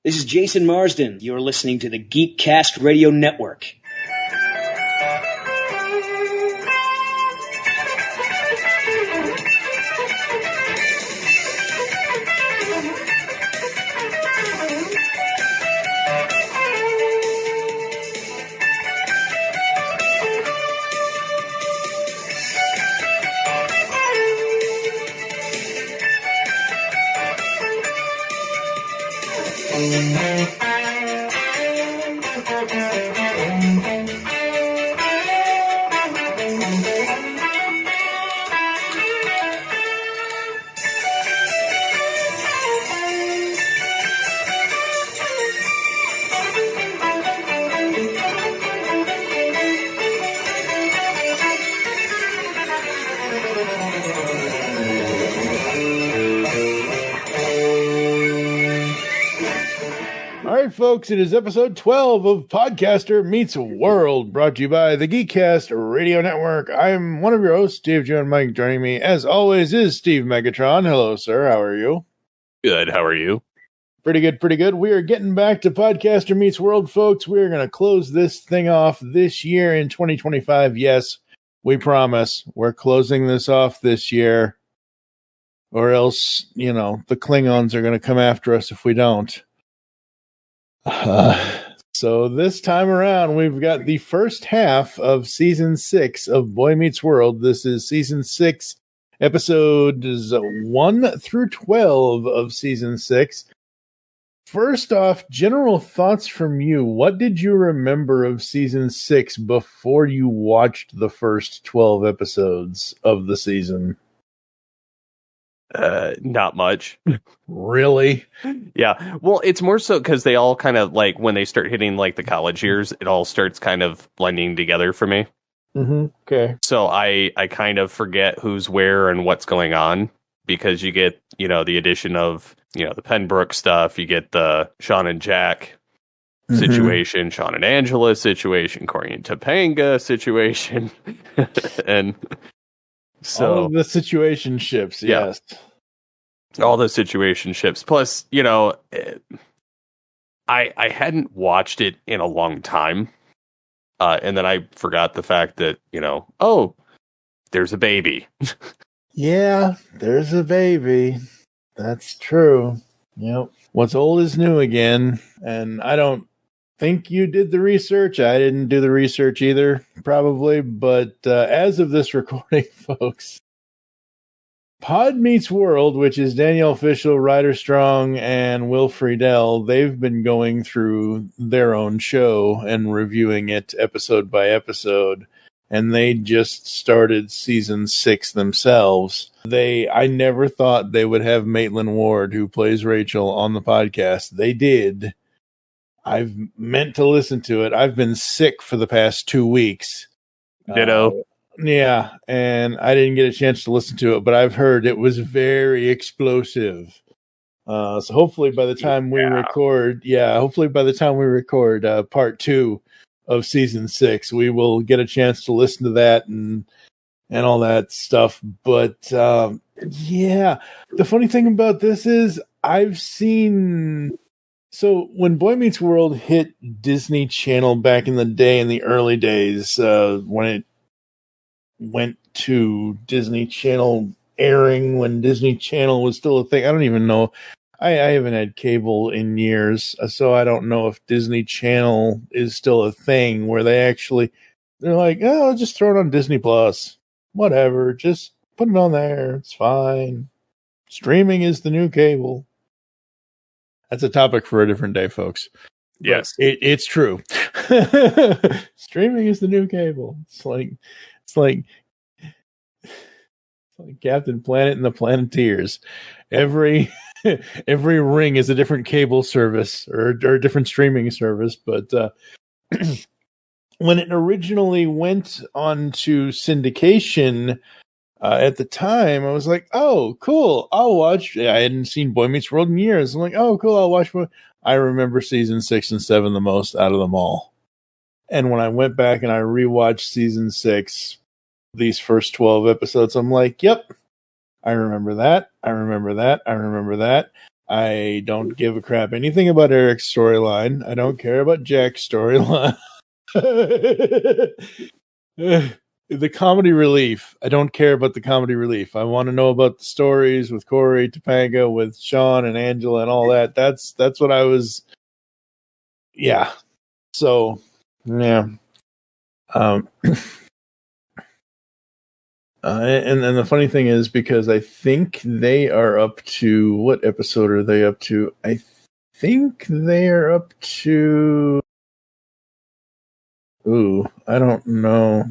This is Jason Marsden. You're listening to the Geekcast Radio Network. Folks, it is episode 12 of Podcaster Meets World, brought to you by the Geekcast Radio Network. I'm one of your hosts, GCRN. Joining me, as always, is Steve Megatron. Hello, sir. How are you? Good. How are you? Pretty good, pretty good. We are getting back to Podcaster Meets World, folks. We are going to close this thing off this year in 2025. Yes, we promise. We're closing this off this year, or else, the Klingons are going to come after us if we don't. So this time around, we've got the first half of season 6 of Boy Meets World. This is season 6, episodes 1 through 12 of season 6. First off, general thoughts from you. What did you remember of season 6 before you watched the first 12 episodes of the season? Not much. Really? Yeah. Well, it's more so because they all kind of like when they start hitting like the college years, it all starts kind of blending together for me. Mm-hmm. Okay. So I kind of forget who's where and what's going on because you get, the addition of, the Pembroke stuff. You get the Sean and Jack situation, Sean and Angela situation, Cory and Topanga situation. And so all of the situationships, yes. All the situationships. Plus, I hadn't watched it in a long time. And then I forgot the fact that, there's a baby. Yeah, there's a baby. That's true. Yep. What's old is new again. And I don't think you did the research. I didn't do the research either, probably. But as of this recording, folks, Pod Meets World, which is Danielle Fishel, Ryder Strong, and Will Friedle, they've been going through their own show and reviewing it episode by episode. And they just started season 6 themselves. I never thought they would have Maitland Ward, who plays Rachel, on the podcast. They did. I've meant to listen to it. I've been sick for the past 2 weeks. Ditto. Yeah, and I didn't get a chance to listen to it, but I've heard it was very explosive. So hopefully by the time we record, part 2 of season 6, we will get a chance to listen to that and all that stuff. But the funny thing about this is I've seen. So when Boy Meets World hit Disney Channel back in the day, in the early days, when it went to Disney Channel airing, when Disney Channel was still a thing, I don't even know. I haven't had cable in years, so I don't know if Disney Channel is still a thing where they're like, oh, I'll just throw it on Disney Plus. Whatever, just put it on there. It's fine. Streaming is the new cable. That's a topic for a different day, folks. Yes. It's true. Streaming is the new cable. It's like Captain Planet and the Planeteers. Every ring is a different cable service or a different streaming service. But when it originally went on to syndication, at the time, I was like, oh, cool, I'll watch. I hadn't seen Boy Meets World in years. I'm like, oh, cool, I'll watch. I remember season 6 and 7 the most out of them all. And when I went back and I rewatched season 6, these first 12 episodes, I'm like, yep, I remember that. I remember that. I remember that. I don't give a crap anything about Eric's storyline. I don't care about Jack's storyline. The comedy relief. I don't care about the comedy relief. I want to know about the stories with Cory, Topanga, with Sean and Angela and all that. That's what I was. Yeah. So, yeah. And the funny thing is, because I think they are up to, what episode are they up to? I think they are up to. Ooh, I don't know.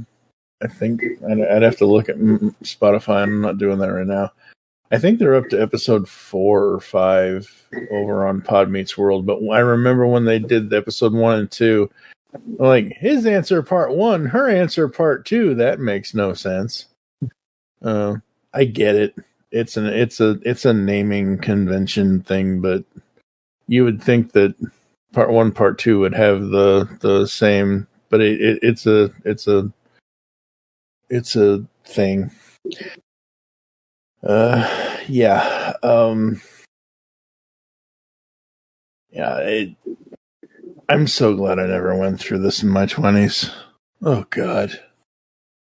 I think I'd have to look at Spotify. I'm not doing that right now. I think they're up to episode 4 or 5 over on Pod Meets World. But I remember when they did episode 1 and 2, like, his answer part 1, her answer part 2. That makes no sense. I get it. It's a naming convention thing, but you would think that part 1, part 2 would have the same. But it's a thing. Yeah. Yeah. I'm so glad I never went through this in my 20s. Oh God.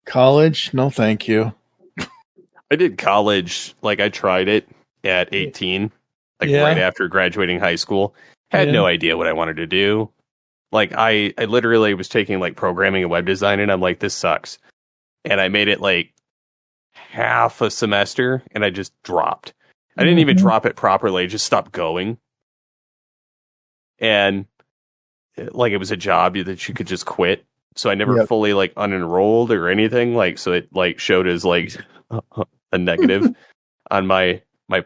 College? No, thank you. I did college. Like, I tried it at 18, like right after graduating high school. Had no idea what I wanted to do. Like, I literally was taking like programming and web design, and I'm like, this sucks. And I made it like half a semester, and I just dropped. I didn't even drop it properly. I just stopped going. And like, it was a job that you could just quit. So I never fully like unenrolled or anything. Like, so it like showed as like a negative on my my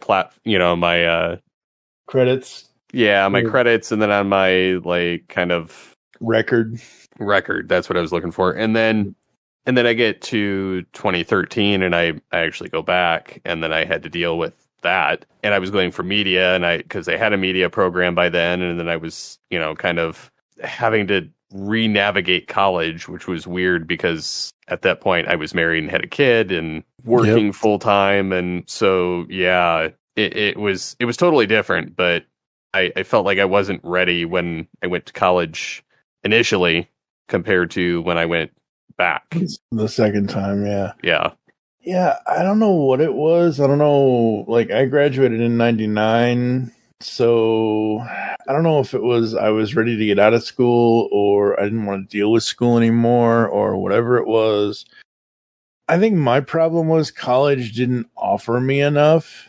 credits. Yeah, my credits, and then on my like kind of record. That's what I was looking for. And then I get to 2013, and I actually go back, and then I had to deal with that. And I was going for media, and because they had a media program by then, and then I was, kind of having to re-navigate college, which was weird because at that point I was married and had a kid and working full time. And so, yeah, it was totally different, but I felt like I wasn't ready when I went to college initially compared to when I went back the second time. Yeah. I don't know what it was. I don't know. Like, I graduated in 99. So I don't know if it was I was ready to get out of school, or I didn't want to deal with school anymore, or whatever it was. I think my problem was college didn't offer me enough.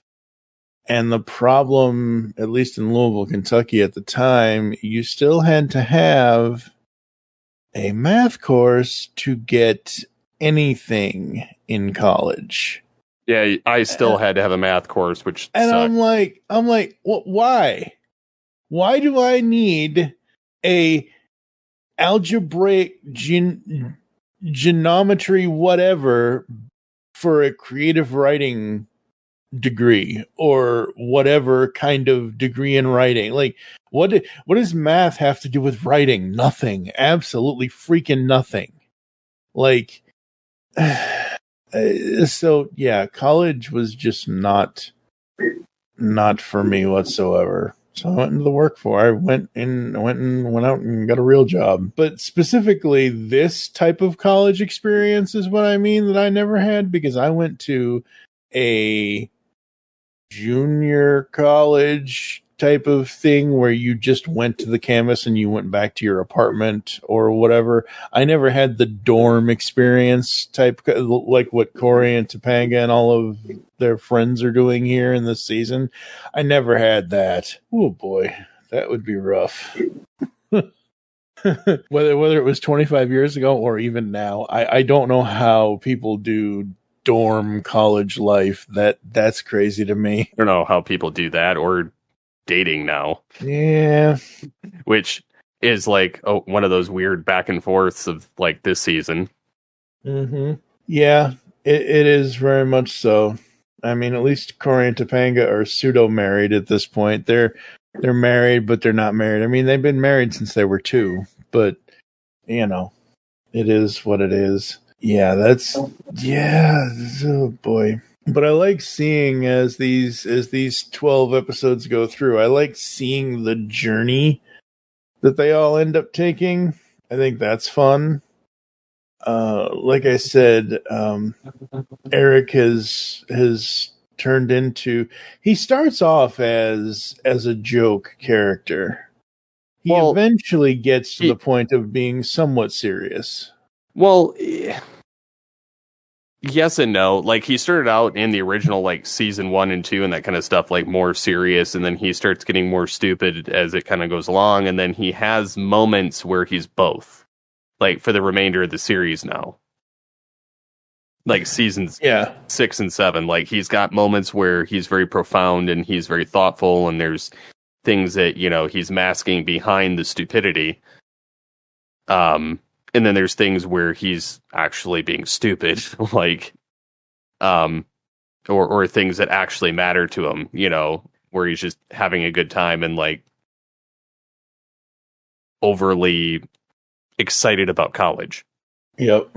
And the problem, at least in Louisville, Kentucky at the time, you still had to have a math course to get anything in college. Yeah, I still had to have a math course, which and sucked. I'm like, why? Why do I need a algebraic geometry whatever for a creative writing degree or whatever kind of degree in writing? Like, what does math have to do with writing? Nothing. Absolutely freaking nothing. Like, so yeah, college was just not for me whatsoever. So I went into the workforce. I went out and got a real job. But specifically, this type of college experience is what I mean that I never had, because I went to a junior college type of thing where you just went to the campus and you went back to your apartment or whatever. I never had the dorm experience type, like what Cory and Topanga and all of their friends are doing here in this season. I never had that. Oh boy, that would be rough. Whether it was 25 years ago or even now, I don't know how people do dorm college life. That's crazy to me. I don't know how people do that, or dating now. Yeah. Which is like one of those weird back and forths of like this season. Mm-hmm. Yeah, it is very much so. I mean, at least Cory and Topanga are pseudo married at this point. They're married, but they're not married. I mean, they've been married since they were 2, but it is what it is. Yeah, oh boy. But I like seeing as these 12 episodes go through, I like seeing the journey that they all end up taking. I think that's fun. Like I said, Eric has turned into. He starts off as a joke character. He eventually gets to the point of being somewhat serious. Well, yes and no. Like, he started out in the original, like, season 1 and 2 and that kind of stuff, like, more serious, and then he starts getting more stupid as it kind of goes along, and then he has moments where he's both, like, for the remainder of the series now. Like, seasons 6 and 7. Like, he's got moments where he's very profound and he's very thoughtful, and there's things that, you know, he's masking behind the stupidity. And then there's things where he's actually being stupid, like, or things that actually matter to him, you know, where he's just having a good time and, like, overly excited about college. Yep.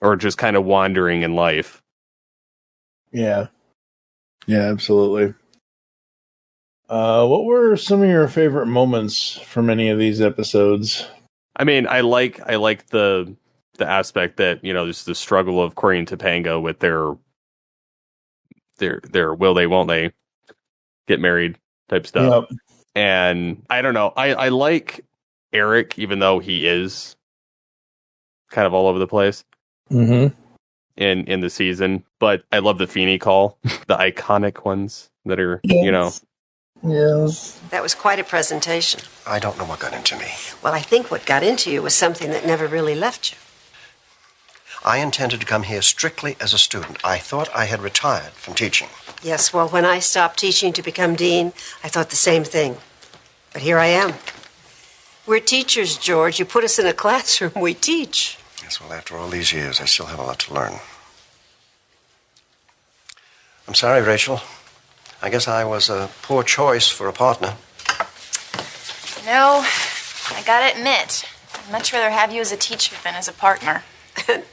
Or just kind of wandering in life. Yeah. Yeah, absolutely. What were some of your favorite moments from any of these episodes? I mean, I like the aspect that, you know, there's the struggle of Cory and Topanga with their will they, won't they get married type stuff. Yep. And I don't know. I like Eric, even though he is kind of all over the place in the season. But I love the Feeney call, the iconic ones that are, you know. Yes. That was quite a presentation. I don't know what got into me. Well, I think what got into you was something that never really left you. I intended to come here strictly as a student. I thought I had retired from teaching. Yes, well, when I stopped teaching to become dean, I thought the same thing. But here I am. We're teachers, George. You put us in a classroom, we teach. Yes, well, after all these years, I still have a lot to learn. I'm sorry, Rachel. I guess I was a poor choice for a partner. No, I gotta admit, I'd much rather have you as a teacher than as a partner.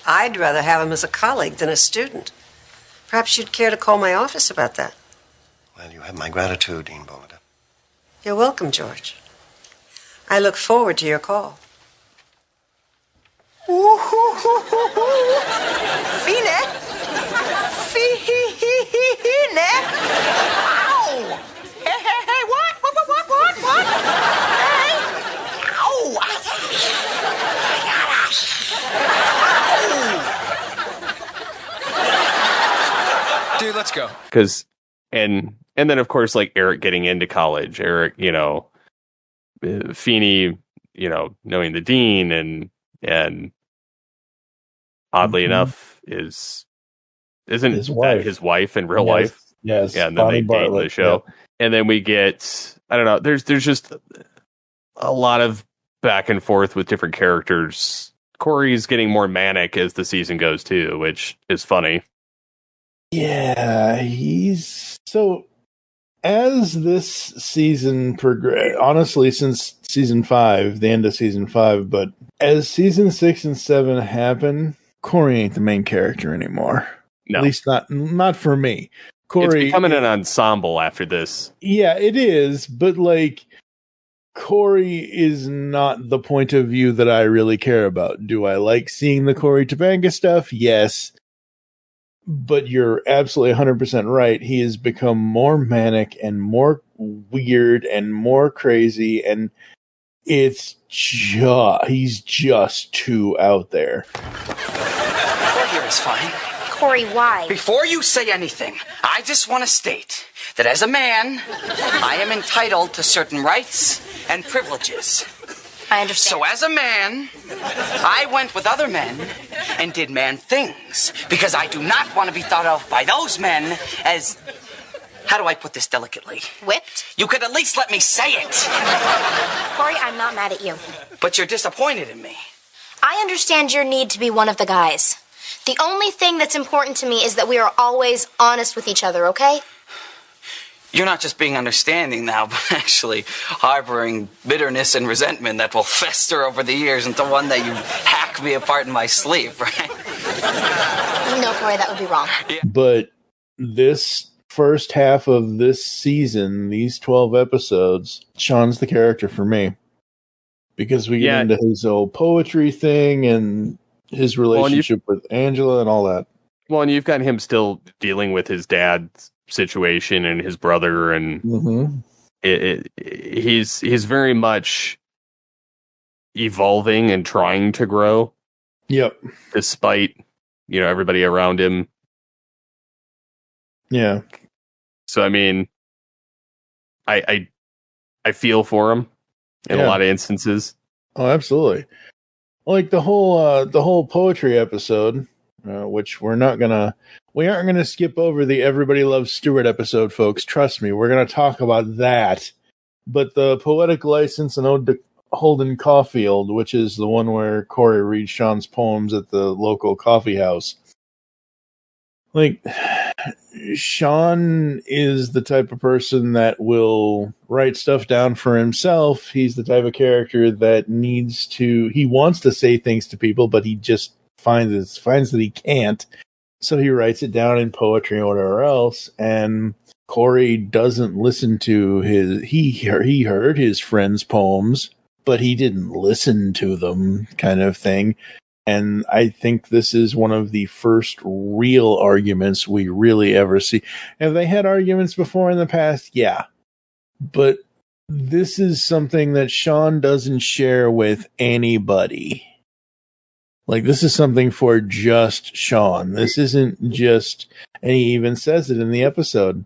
I'd rather have him as a colleague than a student. Perhaps you'd care to call my office about that. Well, you have my gratitude, Dean Bollinger. You're welcome, George. I look forward to your call. Fine. Ow! Hey, what? What? Hey! Ow! Dude, let's go. Because, and then, of course, like, Eric getting into college. Eric, you know, Feeney, you know, knowing the dean, and oddly enough, isn't his wife in real life? Yes. Yeah, and then they date in the show. Yeah. And then we get, I don't know, there's just a lot of back and forth with different characters. Cory's getting more manic as the season goes too, which is funny. Yeah, he's so, as this season progressed, honestly, since season 5, the end of season 5, but as season 6 and 7 happen, Cory ain't the main character anymore. No. At least not for me. Cory, it's becoming an ensemble after this. Yeah, it is, but like, Cory is not the point of view that I really care about. Do I like seeing the Cory Topanga stuff? Yes. But you're absolutely 100% right. He has become more manic and more weird and more crazy, and he's just too out there. Right here is fine. Cory, why? Before you say anything, I just want to state that as a man, I am entitled to certain rights and privileges. I understand. So as a man, I went with other men and did man things because I do not want to be thought of by those men as, how do I put this delicately? Whipped? You could at least let me say it. Cory, I'm not mad at you. But you're disappointed in me. I understand your need to be one of the guys. The only thing that's important to me is that we are always honest with each other, okay? You're not just being understanding now, but actually harboring bitterness and resentment that will fester over the years into one that you hack me apart in my sleep, right? No, Cory, that would be wrong. But this first half of this season, these 12 episodes, Sean's the character for me. Because we get into his old poetry thing and his relationship with Angela and all that. Well, and you've got him still dealing with his dad's situation and his brother, and he's very much evolving and trying to grow. Yep. Despite, everybody around him. Yeah. So I mean, I feel for him in a lot of instances. Oh, absolutely. Like the whole poetry episode, which we aren't gonna skip over the Everybody Loves Stuart episode, folks. Trust me, we're gonna talk about that. But the poetic license and Ode to Holden Caulfield, which is the one where Cory reads Sean's poems at the local coffee house. Like, Sean is the type of person that will write stuff down for himself. He's the type of character that he wants to say things to people, but he just finds that he can't. So he writes it down in poetry or whatever else. And Cory doesn't listen to he heard his friend's poems, but he didn't listen to them, kind of thing. And I think this is one of the first real arguments we really ever see. Have they had arguments before in the past? Yeah. But this is something that Sean doesn't share with anybody. Like, this is something for just Sean. This isn't just, and he even says it in the episode.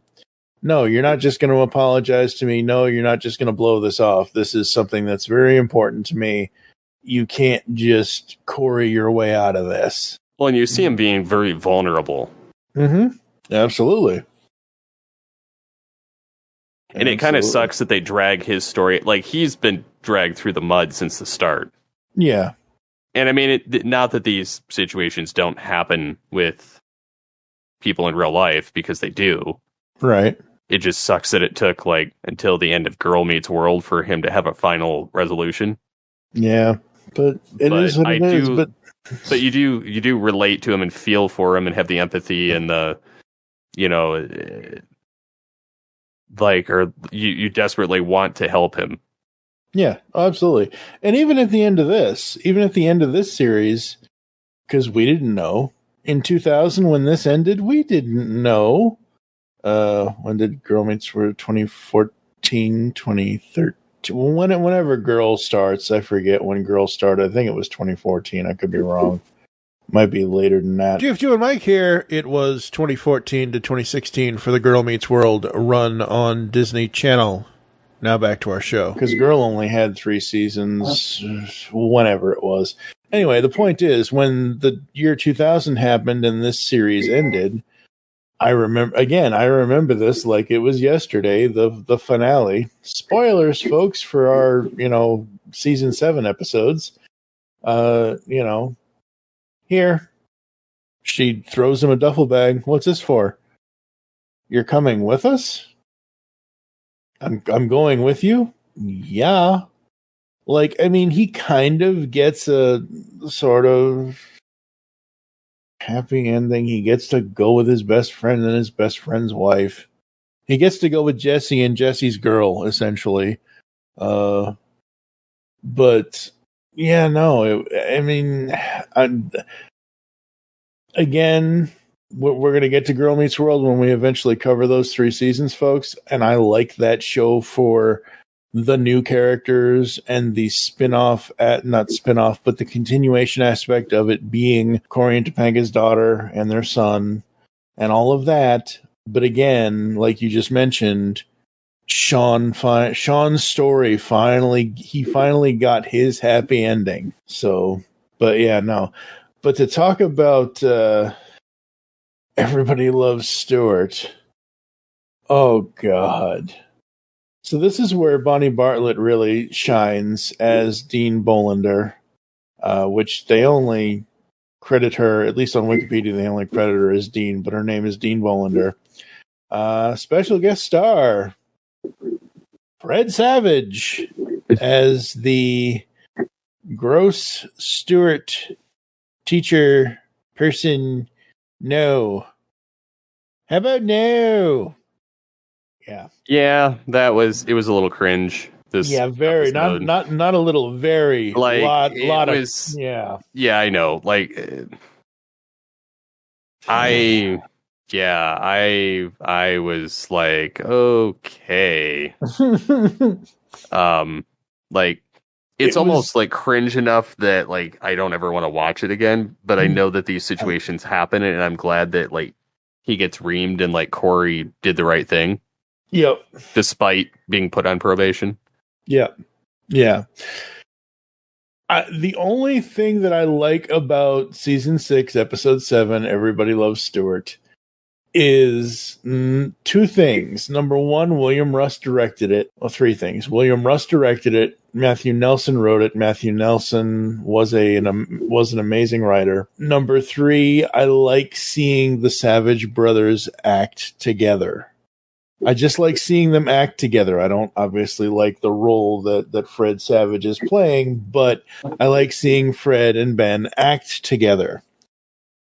No, you're not just going to apologize to me. No, you're not just going to blow this off. This is something that's very important to me. You can't just Cory your way out of this. Well, and you see him being very vulnerable. Mm-hmm. Absolutely. And it kind of sucks that they drag his story. Like, he's been dragged through the mud since the start. Yeah. And I mean, not that these situations don't happen with people in real life, because they do. Right. It just sucks that it took, until the end of Girl Meets World for him to have a final resolution. Yeah. But it is what it is. But you do relate to him and feel for him and have the empathy and the, or you desperately want to help him. Yeah, absolutely. And even at the end of this series, because we didn't know in 2000 when this ended, we didn't know. When did Girl Meets World? 2014, 2013. Whenever Girl starts, I forget when Girl started. I think it was 2014. I could be wrong. Might be later than that. GCRN here. It was 2014 to 2016 for the Girl Meets World run on Disney Channel. Now back to our show. Because Girl only had 3 seasons, whenever it was. Anyway, the point is, when the year 2000 happened and this series ended, I remember this like it was yesterday, the finale. Spoilers, folks, for our, season 7 episodes. Here, she throws him a duffel bag. What's this for? You're coming with us? I'm going with you? Yeah. He kind of gets a sort of happy ending. He gets to go with his best friend and his best friend's wife. He gets to go with Jesse and Jesse's girl, essentially. But yeah, no. Again, we're going to get to Girl Meets World when we eventually cover those 3 seasons, folks. And I like that show for the new characters and the not spin-off, but the continuation aspect of it being Cory and Topanga's daughter and their son and all of that. But again, like you just mentioned, Sean's story finally got his happy ending. So, but yeah, no. But to talk about Everybody Loves Stuart. Oh, God. So this is where Bonnie Bartlett really shines as Dean Bolander, which they only credit her, at least on Wikipedia, they only credit her as Dean, but her name is Dean Bolander. Special guest star, Fred Savage, as the gross Stuart teacher person. No. How about no? Yeah. Yeah, it was a little cringe. This Very episode. not a little, very like lot it of was. Yeah, I know. Like I was like, okay. Like it's almost like cringe enough that like I don't ever want to watch it again, but I know that these situations happen, and I'm glad that like he gets reamed and like Cory did the right thing. Yep. Despite being put on probation. Yep. Yeah. The only thing that I like about season 6, episode 7, Everybody Loves Stuart, is two things. Number one, William Russ directed it. Well, three things. William Russ directed it. Matthew Nelson wrote it. Matthew Nelson was an amazing writer. Number three, I like seeing the Savage brothers act together. I just like seeing them act together. I don't obviously like the role that Fred Savage is playing, but I like seeing Fred and Ben act together.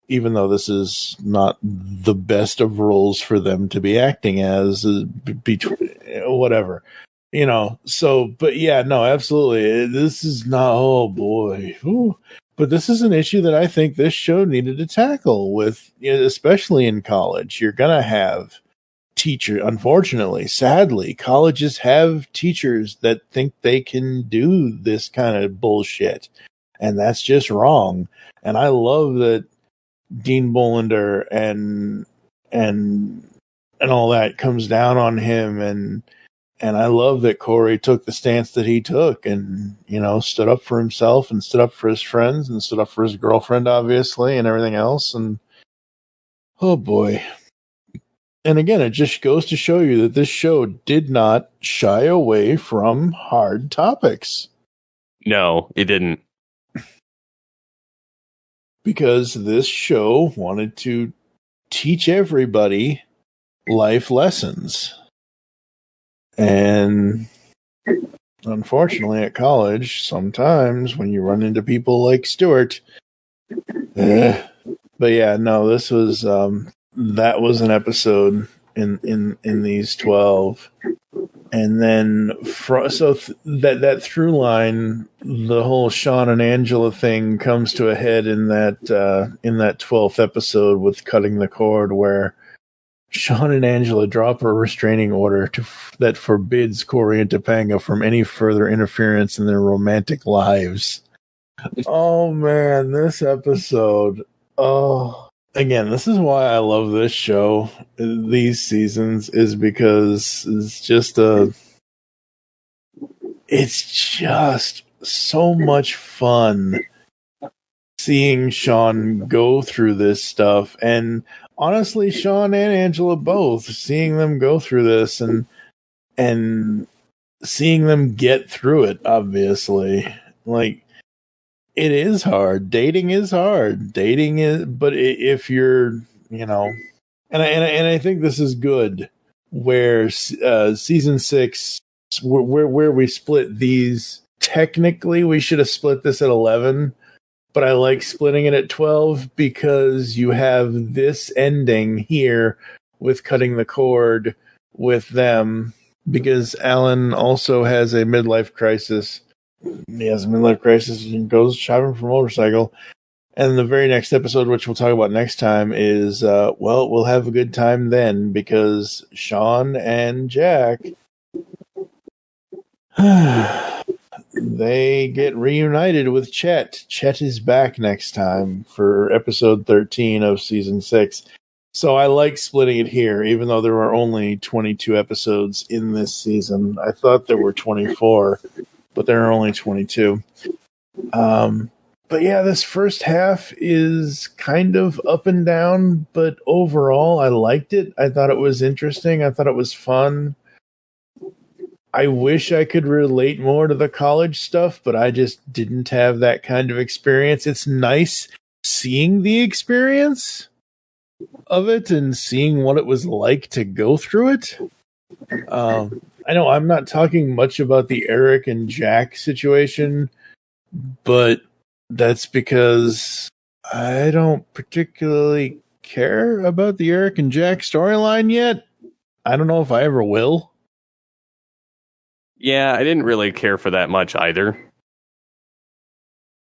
Even though this is not the best of roles for them to be acting as, whatever. So, but yeah, no, absolutely. This is not, oh boy. Ooh. But this is an issue that I think this show needed to tackle with, especially in college. You're going to have unfortunately, sadly, colleges have teachers that think they can do this kind of bullshit. And that's just wrong. And I love that Dean Bolander and all that comes down on him, and I love that Cory took the stance that he took, and stood up for himself and stood up for his friends and stood up for his girlfriend, obviously, and everything else. And oh boy. And again, it just goes to show you that this show did not shy away from hard topics. No, it didn't. Because this show wanted to teach everybody life lessons. And unfortunately, at college, sometimes when you run into people like Stuart, but yeah, no, this was that was an episode in these 12. And then that through line, the whole Sean and Angela thing comes to a head in that 12th episode with Cutting the Cord, where Sean and Angela drop a restraining order that forbids Cory and Topanga from any further interference in their romantic lives. Oh man, this episode. Oh. Again, this is why I love this show, these seasons, is because it's just so much fun seeing Sean go through this stuff. And honestly, Sean and Angela both, seeing them go through this and seeing them get through it, obviously. Like, it is hard. Dating is hard. But if you're, and I think this is good, where season 6, where we split these. Technically, we should have split this at 11, but I like splitting it at 12 because you have this ending here with Cutting the Cord with them, because Alan also has a midlife crisis. He has a midlife crisis and goes shopping for a motorcycle. And the very next episode, which we'll talk about next time, is, we'll have a good time then, because Sean and Jack, they get reunited with Chet. Chet is back next time for episode 13 of season 6. So I like splitting it here, even though there were only 22 episodes in this season. I thought there were 24. But there are only 22. But yeah, this first half is kind of up and down, but overall, I liked it. I thought it was interesting. I thought it was fun. I wish I could relate more to the college stuff, but I just didn't have that kind of experience. It's nice seeing the experience of it and seeing what it was like to go through it. I know I'm not talking much about the Eric and Jack situation, but that's because I don't particularly care about the Eric and Jack storyline yet. I don't know if I ever will. Yeah, I didn't really care for that much either.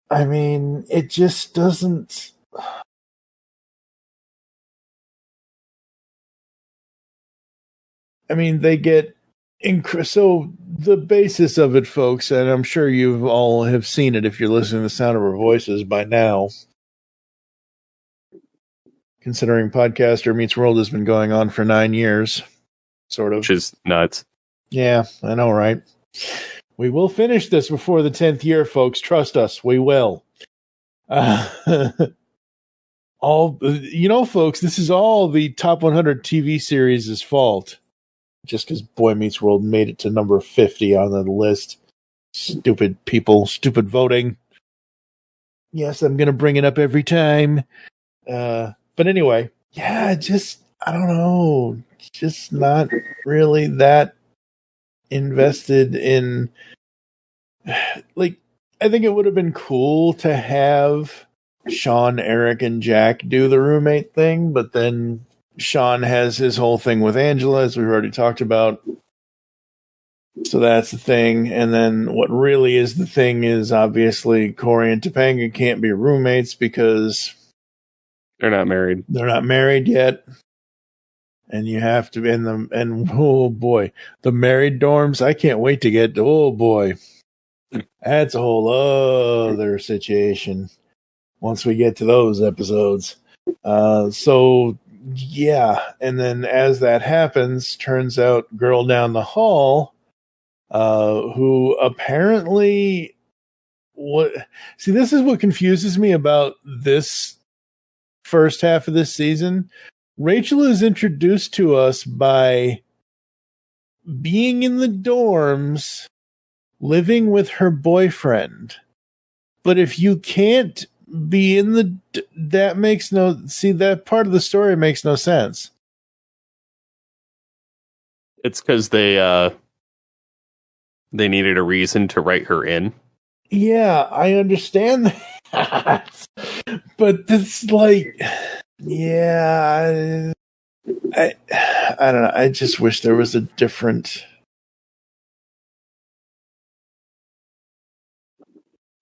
I mean, it just doesn't. I mean, they get so the basis of it, folks, and I'm sure you all have seen it if you're listening to the sound of our voices by now. Considering Podcaster Meets World has been going on for 9 years, sort of. Which is nuts. Yeah, I know, right? We will finish this before the 10th year, folks. Trust us, we will. Folks, this is all the top 100 TV series' fault. Just because Boy Meets World made it to number 50 on the list. Stupid people, stupid voting. Yes, I'm going to bring it up every time. But anyway, yeah, I don't know. Just not really that invested in. Like, I think it would have been cool to have Sean, Eric, and Jack do the roommate thing, but then Sean has his whole thing with Angela, as we've already talked about. So that's the thing. And then what really is the thing is obviously Cory and Topanga can't be roommates because they're not married. They're not married yet. And you have to be in them. And oh boy, the married dorms. I can't wait to get to, oh boy. That's a whole other situation once we get to those episodes. So yeah. And then as that happens, turns out girl down the hall, who apparently this is what confuses me about this first half of this season. Rachel is introduced to us by being in the dorms, living with her boyfriend. But if you can't be in that part of the story makes no sense. It's because they needed a reason to write her in. Yeah, I understand that. But it's like, yeah, I don't know. I just wish there was a different.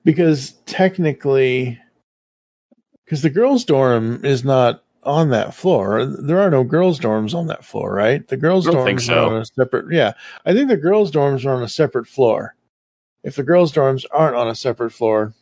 Because technically, because the girls' dorm is not on that floor. There are no girls' dorms on that floor, right? The girls' dorms are on a separate. Yeah, I think the girls' dorms are on a separate floor. If the girls' dorms aren't on a separate floor,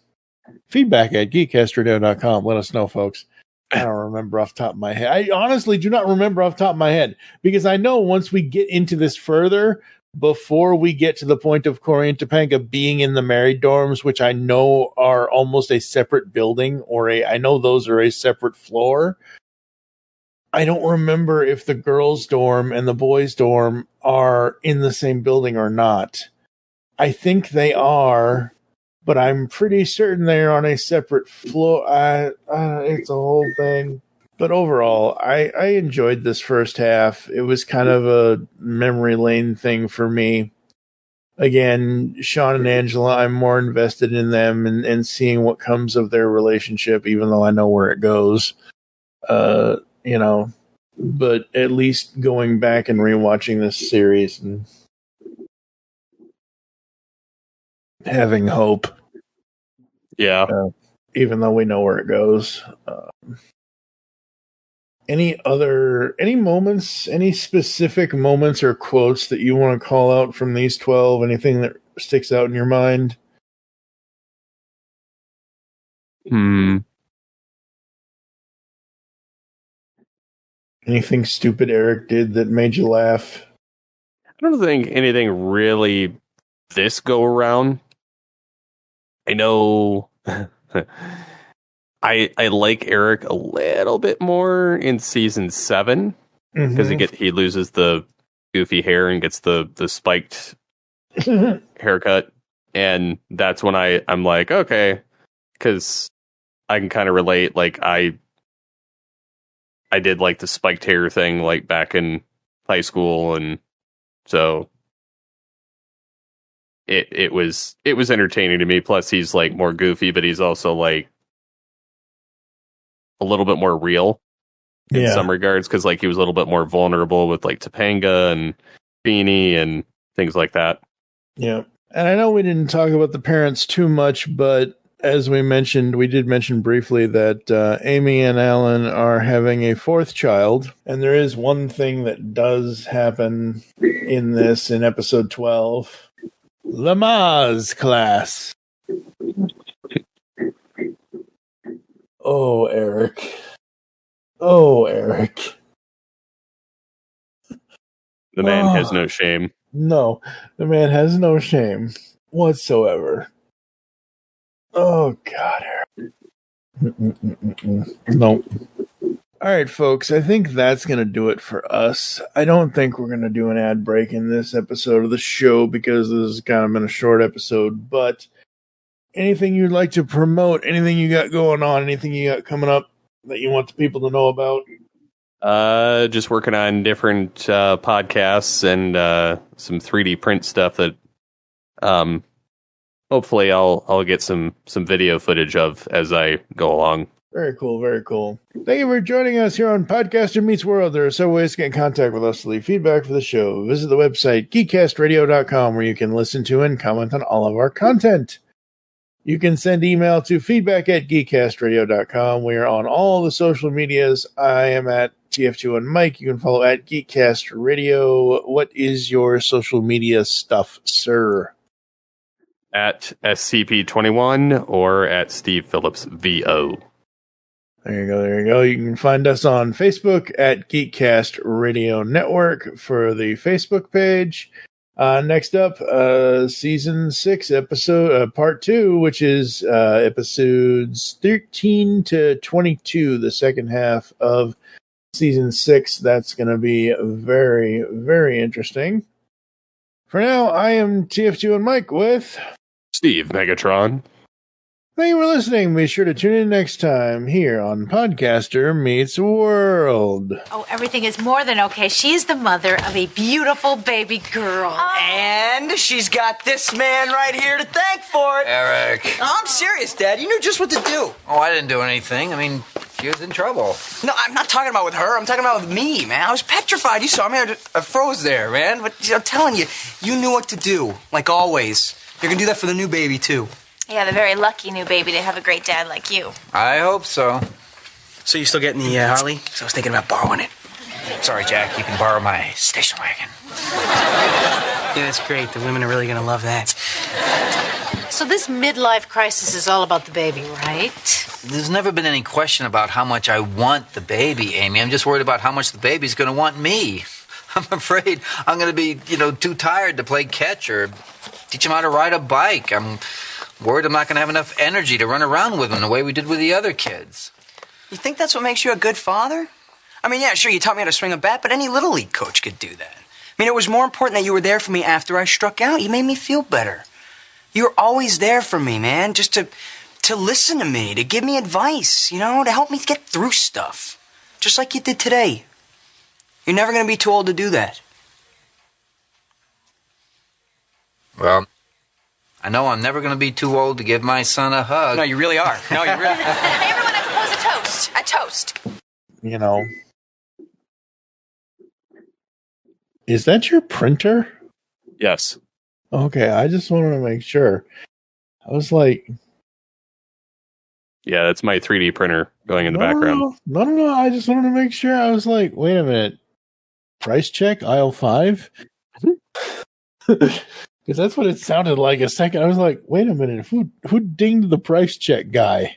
feedback at geekcastradio.com. Let us know, folks. I don't remember off the top of my head. I honestly do not remember off the top of my head because I know once we get into this further, before we get to the point of Cory and Topanga being in the married dorms, which I know are almost a separate building, I know those are a separate floor. I don't remember if the girls' dorm and the boys' dorm are in the same building or not. I think they are, but I'm pretty certain they're on a separate floor. It's a whole thing. But overall, I enjoyed this first half. It was kind of a memory lane thing for me. Again, Sean and Angela, I'm more invested in them and seeing what comes of their relationship, even though I know where it goes. But at least going back and rewatching this series and having hope. Yeah. Even though we know where it goes. Any moments, any specific moments or quotes that you want to call out from these 12? Anything that sticks out in your mind? Anything stupid Eric did that made you laugh? I don't think anything really this go around. I know I like Eric a little bit more in season 7 because he loses the goofy hair and gets the spiked haircut, and that's when I'm like, okay, because I can kind of relate. Like I did like the spiked hair thing like back in high school, and so it was entertaining to me. Plus he's like more goofy, but he's also like a little bit more real. in some regards, because like he was a little bit more vulnerable with like Topanga and Beanie and things like that. Yeah. And I know we didn't talk about the parents too much, but as we did mention briefly that Amy and Alan are having a fourth child. And there is one thing that does happen in episode 12. Lamaze class. Oh, Eric. Oh, Eric. The man has no shame. No, the man has no shame whatsoever. Oh, God, Eric. No. All right, folks, I think that's going to do it for us. I don't think we're going to do an ad break in this episode of the show because this has kind of been a short episode, but anything you'd like to promote, anything you got going on, anything you got coming up that you want the people to know about? Just working on different podcasts and some 3D print stuff that hopefully I'll get some video footage of as I go along. Very cool, very cool. Thank you for joining us here on Podcaster Meets World. There are several ways to get in contact with us to leave feedback for the show. Visit the website geekcastradio.com where you can listen to and comment on all of our content. You can send email to feedback@geekcastradio.com. We are on all the social medias. I am at TFG1Mike. You can follow at Geekcast Radio. What is your social media stuff, sir? At SCP-21 or at Steve Phillips VO. There you go, there you go. You can find us on Facebook at Geekcast Radio Network for the Facebook page. Next up, season 6 episode, part 2, which is episodes 13 to 22, the second half of season 6. That's going to be very, very interesting. For now, I am TFG1Mike with Steve Megatron. Thank you for listening. Be sure to tune in next time here on Podcaster Meets World. Oh, everything is more than okay. She is the mother of a beautiful baby girl. Oh. And she's got this man right here to thank for it. Eric. No, I'm serious, Dad. You knew just what to do. Oh, I didn't do anything. I mean, she was in trouble. No, I'm not talking about with her. I'm talking about with me, man. I was petrified. You saw me. I froze there, man. But I'm telling you, you knew what to do, like always. You're going to do that for the new baby, too. Yeah, the very lucky new baby to have a great dad like you. I hope so. So you still getting the Harley? So I was thinking about borrowing it. Sorry, Jack. You can borrow my station wagon. Yeah, that's great. The women are really going to love that. So this midlife crisis is all about the baby, right? There's never been any question about how much I want the baby, Amy. I'm just worried about how much the baby's going to want me. I'm afraid I'm going to be, too tired to play catch or teach him how to ride a bike. I'm worried I'm not going to have enough energy to run around with him the way we did with the other kids. You think that's what makes you a good father? I mean, yeah, sure, you taught me how to swing a bat, but any Little League coach could do that. I mean, it was more important that you were there for me after I struck out. You made me feel better. You were always there for me, man, just to listen to me, to give me advice, to help me get through stuff. Just like you did today. You're never going to be too old to do that. Well, I know I'm never going to be too old to give my son a hug. No, you really are. No, you really are. Hey, everyone, I propose a toast. A toast. Is that your printer? Yes. Okay, I just wanted to make sure. I was like... Yeah, that's my 3D printer going in the background. No. I just wanted to make sure. I was like, wait a minute. Price check, aisle 5? Because that's what it sounded like a second. I was like, wait a minute. Who dinged the price check guy?